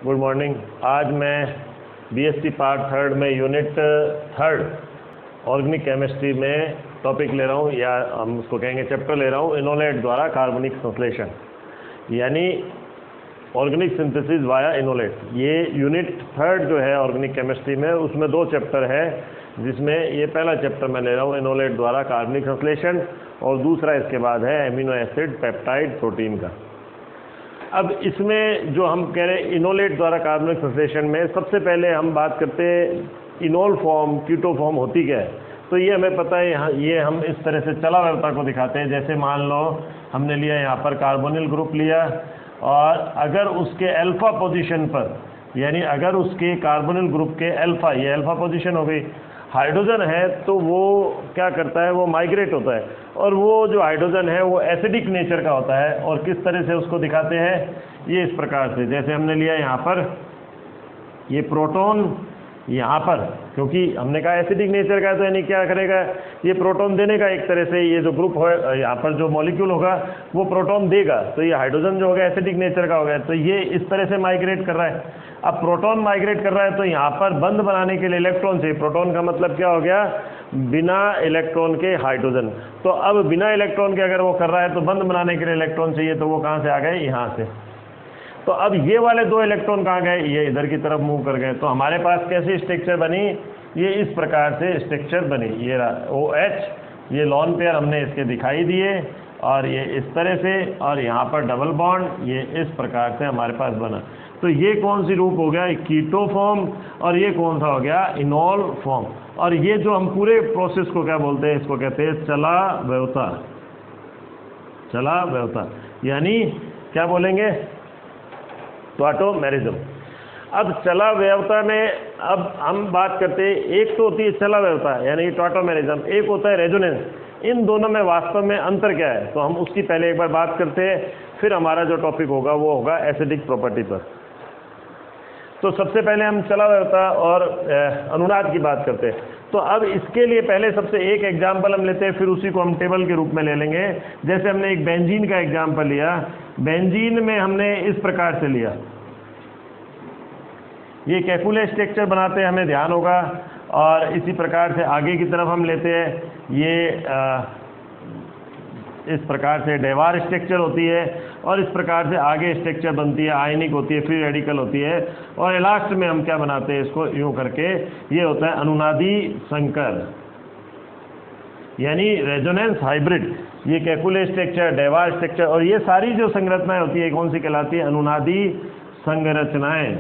Good morning. आज मैं BSc part third में यूनिट थर्ड ऑर्गेनिक केमिस्ट्री में टॉपिक ले रहा हूँ, या हम उसको कहेंगे चैप्टर ले रहा हूँ, इनोलेट द्वारा कार्बनिक संश्लेषण, यानी ऑर्गेनिक सिंथेसिस वाया इनोलेट। ये यूनिट थर्ड जो है ऑर्गेनिक केमिस्ट्री में, उसमें 2 चैप्टर है, जिसमें ये पहला चैप्टर मैं ले रहा हूँ इनोलेट द्वारा कार्बनिक संश्लेषण, और दूसरा इसके बाद है एमिनो एसिड पेप्टाइड प्रोटीन का। अब इसमें जो हम कह रहे हैं इनोलेट द्वारा कार्बनिक संश्लेषण में, सबसे पहले हम बात करते हैं इनोल फॉर्म, कीटो फॉर्म होती क्या है। तो ये हमें पता है, यहाँ ये हम इस तरह से चला व्यवस्था को दिखाते हैं। जैसे मान लो हमने लिया यहाँ पर कार्बोनिल ग्रुप लिया, और अगर उसके अल्फा पोजीशन पर, यानी अगर उसके कार्बोनिल ग्रुप के अल्फा, ये अल्फा पोजीशन हो गई, हाइड्रोजन है, तो वो क्या करता है, वो माइग्रेट होता है, और वो जो हाइड्रोजन है वो एसिडिक नेचर का होता है। और किस तरह से उसको दिखाते हैं, ये इस प्रकार से, जैसे हमने लिया यहाँ पर ये प्रोटॉन, यहाँ पर क्योंकि हमने कहा एसिडिक नेचर का है, तो यानी क्या करेगा, ये प्रोटॉन देने का, एक तरह से ये जो ग्रुप है यहाँ पर जो मॉलिक्यूल होगा वो प्रोटॉन देगा, तो ये हाइड्रोजन जो होगा एसिडिक नेचर का होगा, तो ये इस तरह से माइग्रेट कर रहा है। अब प्रोटॉन माइग्रेट कर रहा है, तो यहाँ पर बंद बनाने के लिए इलेक्ट्रॉन चाहिए। प्रोटॉन का मतलब क्या हो गया, बिना इलेक्ट्रॉन के हाइड्रोजन। तो अब बिना इलेक्ट्रॉन के अगर वो कर रहा है, तो बंद बनाने के लिए इलेक्ट्रॉन चाहिए, तो वो कहाँ से आ गए, यहाँ से। तो अब ये वाले 2 इलेक्ट्रॉन कहाँ गए, ये इधर की तरफ मूव कर गए। तो हमारे पास कैसी स्ट्रक्चर बनी, ये इस प्रकार से स्ट्रक्चर बनी। ये OH, ये लॉन पेयर हमने इसके दिखाई दिए, और ये इस तरह से, और यहाँ पर डबल बॉन्ड, ये इस प्रकार से हमारे पास बना। तो ये कौन सी रूप हो गया, कीटो फॉर्म, और ये कौन सा हो गया, इनोल फॉर्म। और ये जो हम पूरे प्रोसेस को क्या बोलते हैं, इसको कहते हैं चला व्यवस्था। चला व्यवस्था यानी क्या बोलेंगे, टॉटोमेरिज्म। अब चला व्यवस्था में अब हम बात करते हैं, एक तो होती है चला व्यवस्था यानी टॉटोमेरिज्म, एक होता है रेजोनेंस। इन दोनों में वास्तव में अंतर क्या है, तो हम उसकी पहले एक बार बात करते हैं, फिर हमारा जो टॉपिक होगा वो होगा एसिडिक प्रॉपर्टी पर। तो सबसे पहले हम चला व्यवस्था और अनुनाद की बात करते हैं। तो अब इसके लिए पहले सबसे एक एग्जाम्पल हम लेते हैं, फिर उसी को हम टेबल के रूप में ले लेंगे। जैसे हमने एक बेंजीन का एग्जाम्पल लिया, बेंजीन में हमने इस प्रकार से लिया, ये कैकुले स्ट्रक्चर बनाते हैं, हमें ध्यान होगा। और इसी प्रकार से आगे की तरफ हम लेते हैं, ये इस प्रकार से डेवार स्ट्रक्चर होती है, और इस प्रकार से आगे स्ट्रक्चर बनती है, आयनिक होती है, फ्री रेडिकल होती है, और लास्ट में हम क्या बनाते हैं, इसको यूं करके, ये होता है अनुनादी संकर, यानी रेजोनेंस हाइब्रिड। ये कैकुले स्ट्रक्चर, डेवार स्ट्रक्चर, और ये सारी जो संरचनाएं होती है कौन सी कहलाती है, अनुनादी संरचनाएं।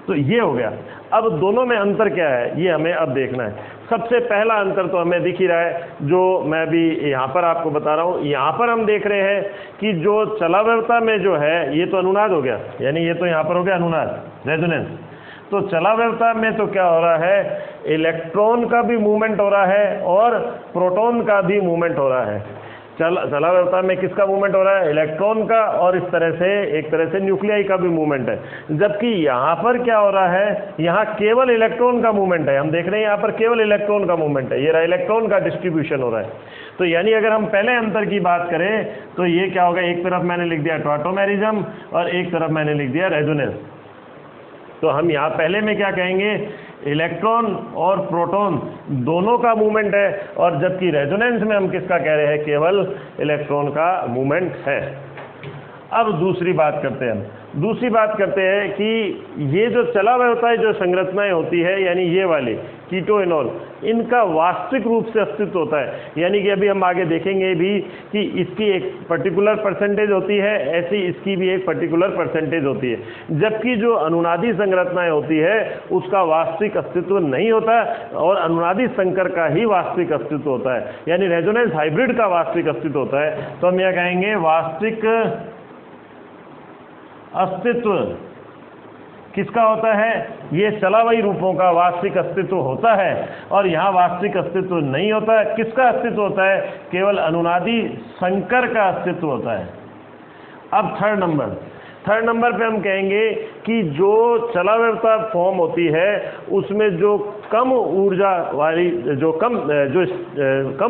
तो ये हो गया। अब दोनों में अंतर क्या है, ये हमें अब देखना है। सबसे पहला अंतर तो हमें दिख ही रहा है, जो मैं भी यहाँ पर आपको बता रहा हूँ। यहाँ पर हम देख रहे हैं कि जो चला व्यवस्था में जो है, ये तो अनुनाद हो गया, यानी ये तो यहाँ पर हो गया अनुनाद, रेजोनेंस। तो चला व्यवस्था में तो क्या हो रहा है, इलेक्ट्रॉन का भी मूवमेंट हो रहा है और प्रोटॉन का भी मूवमेंट हो रहा है। चला व्यवस्था में किसका मूवमेंट हो रहा है, इलेक्ट्रॉन का, और इस तरह से एक तरह से न्यूक्लियाई का भी मूवमेंट है। जबकि यहाँ पर क्या हो रहा है, यहाँ केवल इलेक्ट्रॉन का मूवमेंट है। हम देख रहे हैं यहाँ पर केवल इलेक्ट्रॉन का मूवमेंट है, ये रहा इलेक्ट्रॉन का डिस्ट्रीब्यूशन हो रहा है। तो यानी अगर हम पहले अंतर की बात करें, तो ये क्या होगा, एक तरफ मैंने लिख दिया टॉटोमेरिज्म और एक तरफ मैंने लिख दिया रेजोनेंस। तो हम यहाँ पहले में क्या कहेंगे, इलेक्ट्रॉन और प्रोटॉन दोनों का मूवमेंट है, और जबकि रेजोनेंस में हम किसका कह रहे हैं, केवल इलेक्ट्रॉन का मूवमेंट है। अब दूसरी बात करते हैं, दूसरी बात करते हैं कि ये जो चला हुआ होता है, जो संरचनाएं होती है, यानी ये वाली कीटो इनोल, इनका वास्तविक रूप से अस्तित्व होता है। यानी कि अभी हम आगे देखेंगे भी कि इसकी एक पर्टिकुलर परसेंटेज होती है, ऐसी इसकी भी एक पर्टिकुलर परसेंटेज होती है। जबकि जो अनुनादी संरचनाएं होती है, उसका वास्तविक अस्तित्व नहीं होता, और अनुनादी संकर का ही वास्तविक अस्तित्व होता है, यानी रेजोनेंस हाइब्रिड का वास्तविक अस्तित्व होता है। तो हम यह कहेंगे वास्तविक अस्तित्व किसका होता है, ये चलावई रूपों का वास्तविक अस्तित्व होता है, और यहाँ वास्तविक अस्तित्व नहीं होता है। किसका अस्तित्व होता है, केवल अनुनादी संकर का अस्तित्व होता है। अब थर्ड नंबर, थर्ड नंबर पे हम कहेंगे कि जो चलाव्यवस्था फॉर्म होती है उसमें जो कम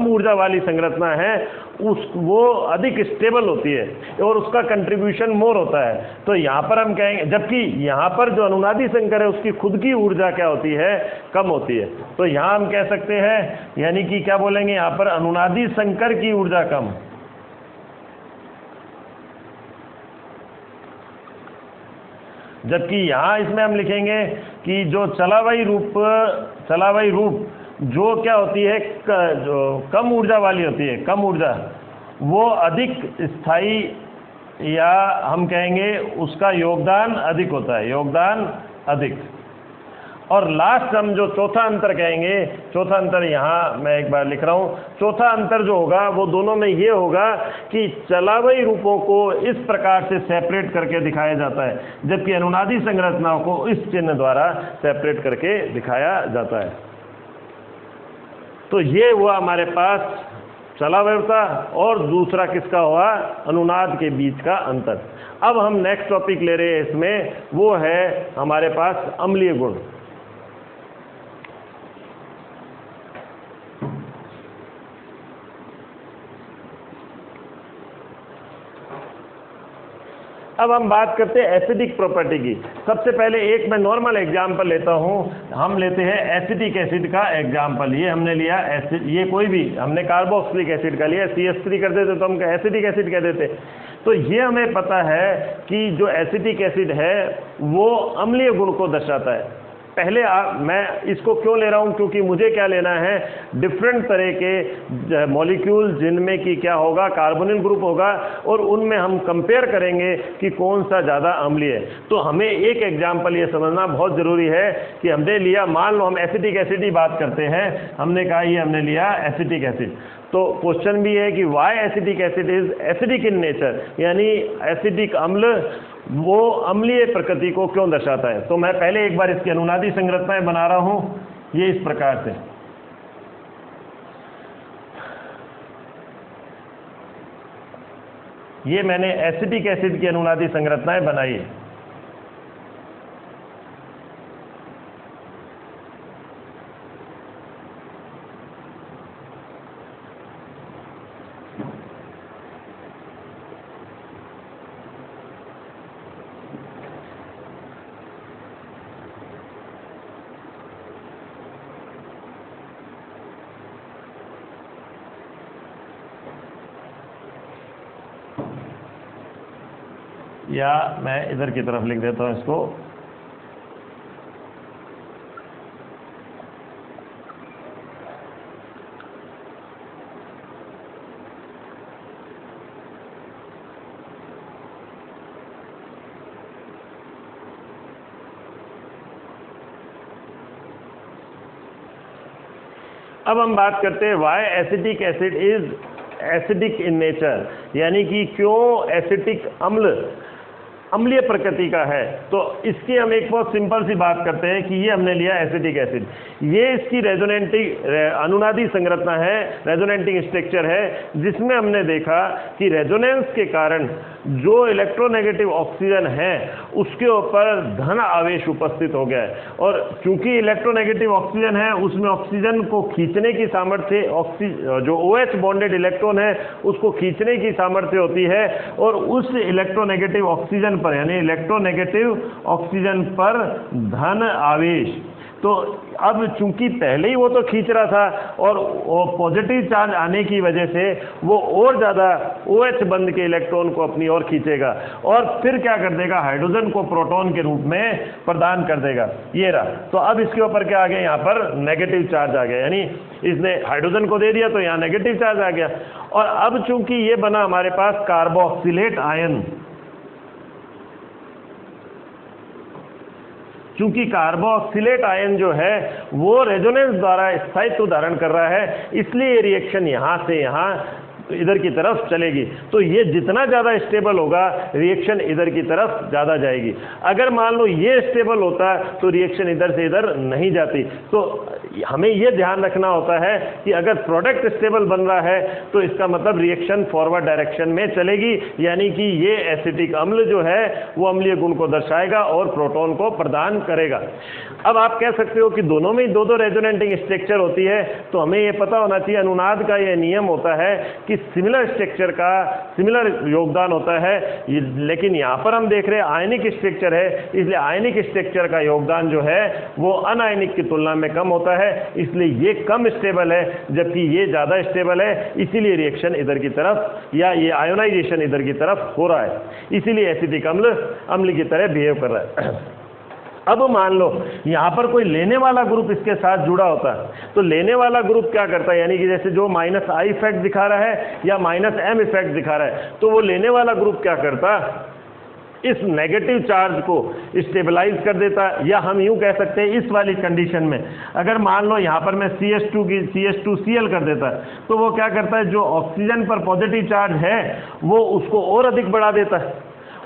ऊर्जा वाली संरचना है वो अधिक स्टेबल होती है और उसका कंट्रीब्यूशन मोर होता है। तो यहाँ पर हम कहेंगे, जबकि यहाँ पर जो अनुनादी संकर है उसकी खुद की ऊर्जा क्या होती है, कम होती है। तो यहाँ हम कह सकते हैं, यानी कि क्या बोलेंगे, यहाँ पर अनुनादी संकर की ऊर्जा कम, जबकि यहाँ इसमें हम लिखेंगे कि जो चलावाई रूप जो क्या होती है, जो कम ऊर्जा वाली होती है, कम ऊर्जा, वो अधिक स्थायी, या हम कहेंगे उसका योगदान अधिक होता है, योगदान अधिक। और लास्ट हम जो चौथा अंतर कहेंगे, चौथा अंतर यहाँ मैं एक बार लिख रहा हूँ, चौथा अंतर जो होगा वो दोनों में ये होगा कि चलावई रूपों को इस प्रकार से सेपरेट करके दिखाया जाता है, जबकि अनुनादी संरचनाओं को इस चिन्ह द्वारा सेपरेट करके दिखाया जाता है। तो ये हुआ हमारे पास चलाव्यवस्था और दूसरा किसका हुआ, अनुनाद के बीच का अंतर। अब हम नेक्स्ट टॉपिक ले रहे हैं इसमें, वो है हमारे पास अम्लीय गुण। अब हम बात करते हैं एसिडिक प्रॉपर्टी की। सबसे पहले एक मैं नॉर्मल एग्जांपल लेता हूं, हम लेते हैं एसिटिक एसिड का एग्जांपल। ये हमने लिया एसिड, ये कोई भी हमने कार्बोक्सिलिक एसिड का लिया, CH3 कर देते तो हम एसिटिक एसिड कह देते। तो ये हमें पता है कि जो एसिटिक एसिड है वो अम्लीय गुण को दर्शाता है। पहले मैं इसको क्यों ले रहा हूं, क्योंकि मुझे क्या लेना है, डिफरेंट तरह के मॉलिक्यूल जिनमें कि क्या होगा, कार्बोनिल ग्रुप होगा, और उनमें हम कंपेयर करेंगे कि कौन सा ज़्यादा अम्लीय है। तो हमें एक एग्जांपल ये समझना बहुत ज़रूरी है कि हमने लिया, मान लो हम एसिटिक एसिड की बात करते हैं, हमने कहा ये हमने लिया एसिटिक एसिड। तो क्वेश्चन भी है कि why acetic acid is acidic in nature, यानी एसिडिक अम्ल वो अम्लीय प्रकृति को क्यों दर्शाता है। तो मैं पहले एक बार इसकी अनुनादी संरचनाएं बना रहा हूं, ये इस प्रकार से। ये मैंने एसिटिक एसिड की अनुनादी संरचनाएं बनाई। या मैं इधर की तरफ लिख देता हूं इसको। अब हम बात करते हैं why acetic acid is acidic in nature, यानी कि क्यों एसिटिक अम्ल अम्लीय प्रकृति का है। तो इसकी हम एक बहुत सिंपल सी बात करते हैं कि ये हमने लिया एसिटिक एसिड, ये इसकी रेजोनेंटिंग अनुनादी संरचना है, रेजोनेंटिंग स्ट्रक्चर है, जिसमें हमने देखा कि रेजोनेंस के कारण जो इलेक्ट्रोनेगेटिव ऑक्सीजन है उसके ऊपर धन आवेश उपस्थित हो गया है। और चूंकि इलेक्ट्रोनेगेटिव ऑक्सीजन है उसमें ऑक्सीजन को खींचने की सामर्थ्य, जो OH बॉन्डेड इलेक्ट्रॉन है उसको खींचने की सामर्थ्य होती है, और उस इलेक्ट्रोनेगेटिव ऑक्सीजन पर, यानी इलेक्ट्रोनेगेटिव ऑक्सीजन पर धन आवेश। तो अब चूंकि पहले ही वो तो खींच रहा था और पॉजिटिव चार्ज आने की वजह से वो और ज़्यादा OH बंद के इलेक्ट्रॉन को अपनी ओर खींचेगा और फिर क्या कर देगा, हाइड्रोजन को प्रोटॉन के रूप में प्रदान कर देगा। ये रहा। तो अब इसके ऊपर क्या आ गया, यहाँ पर नेगेटिव चार्ज आ गया, यानी इसने हाइड्रोजन को दे दिया तो यहाँ नेगेटिव चार्ज आ गया। और अब चूंकि ये बना हमारे पास कार्बोक्सिलेट आयन, चूंकि कार्बोक्सिलेट आयन जो है वो रेजोनेंस द्वारा स्थायित्व धारण कर रहा है, इसलिए ये रिएक्शन यहाँ से यहाँ इधर की तरफ चलेगी। तो ये जितना ज़्यादा स्टेबल होगा रिएक्शन इधर की तरफ ज़्यादा जाएगी। अगर मान लो ये स्टेबल होता तो रिएक्शन इधर से इधर नहीं जाती। तो हमें ये ध्यान रखना होता है कि अगर प्रोडक्ट स्टेबल बन रहा है तो इसका मतलब रिएक्शन फॉरवर्ड डायरेक्शन में चलेगी, यानी कि ये एसिटिक अम्ल जो है वो अम्लीय गुण को दर्शाएगा और प्रोटॉन को प्रदान करेगा। अब आप कह सकते हो कि दोनों में दो दो रेजोनेटिंग स्ट्रक्चर होती है, तो हमें ये पता होना चाहिए अनुनाद का ये नियम होता है कि सिमिलर स्ट्रक्चर का सिमिलर योगदान होता है। लेकिन यहाँ पर हम देख रहे हैं आयनिक स्ट्रक्चर है, इसलिए आयनिक स्ट्रक्चर का योगदान जो है वो अनायनिक की तुलना में कम होता है, इसलिए ये कम स्टेबल है जबकि ये ज़्यादा स्टेबल है। इसीलिए रिएक्शन इधर की तरफ या ये आयोनाइजेशन इधर की तरफ हो रहा है, इसीलिए एसिटिक अम्ल की तरह बिहेव कर रहा है। अब मान लो यहाँ पर कोई लेने वाला ग्रुप इसके साथ जुड़ा होता है, तो लेने वाला ग्रुप क्या करता है, यानी कि जैसे जो -I इफेक्ट दिखा रहा है या -M इफेक्ट दिखा रहा है, तो वो लेने वाला ग्रुप क्या करता, इस नेगेटिव चार्ज को स्टेबलाइज कर देता। या हम यूँ कह सकते हैं इस वाली कंडीशन में अगर मान लो यहाँ पर मैं CH2Cl कर देता तो वो क्या करता है, जो ऑक्सीजन पर पॉजिटिव चार्ज है वो उसको और अधिक बढ़ा देता है,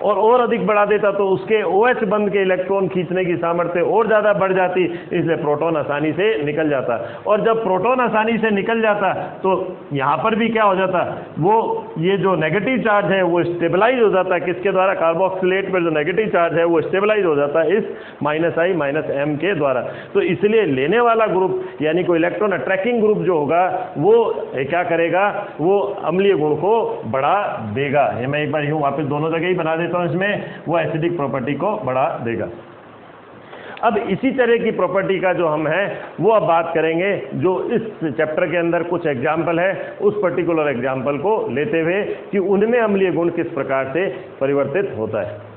और अधिक बढ़ा देता तो उसके OH बंध के इलेक्ट्रॉन खींचने की सामर्थ्य और ज़्यादा बढ़ जाती, इसलिए प्रोटॉन आसानी से निकल जाता। और जब प्रोटॉन आसानी से निकल जाता तो यहाँ पर भी क्या हो जाता, वो ये जो नेगेटिव चार्ज है वो स्टेबलाइज हो जाता है। किसके द्वारा, कार्बोक्सिलेट पर जो नेगेटिव चार्ज है वो स्टेबलाइज हो जाता है इस -I -M के द्वारा। तो इसलिए लेने वाला ग्रुप यानी कोई इलेक्ट्रॉन अट्रैक्टिंग ग्रुप जो होगा वो क्या करेगा, वो अम्लीय गुण को बढ़ा देगा। ये मैं एक बार यूँ वापस दोनों जगह ही बना देता हूँ, इसमें वो एसिडिक प्रॉपर्टी को बढ़ा देगा। अब इसी तरह की प्रॉपर्टी का जो हम है वो अब बात करेंगे, जो इस चैप्टर के अंदर कुछ एग्जाम्पल है उस पर्टिकुलर एग्जाम्पल को लेते हुए कि उनमें अम्लीय गुण किस प्रकार से परिवर्तित होता है।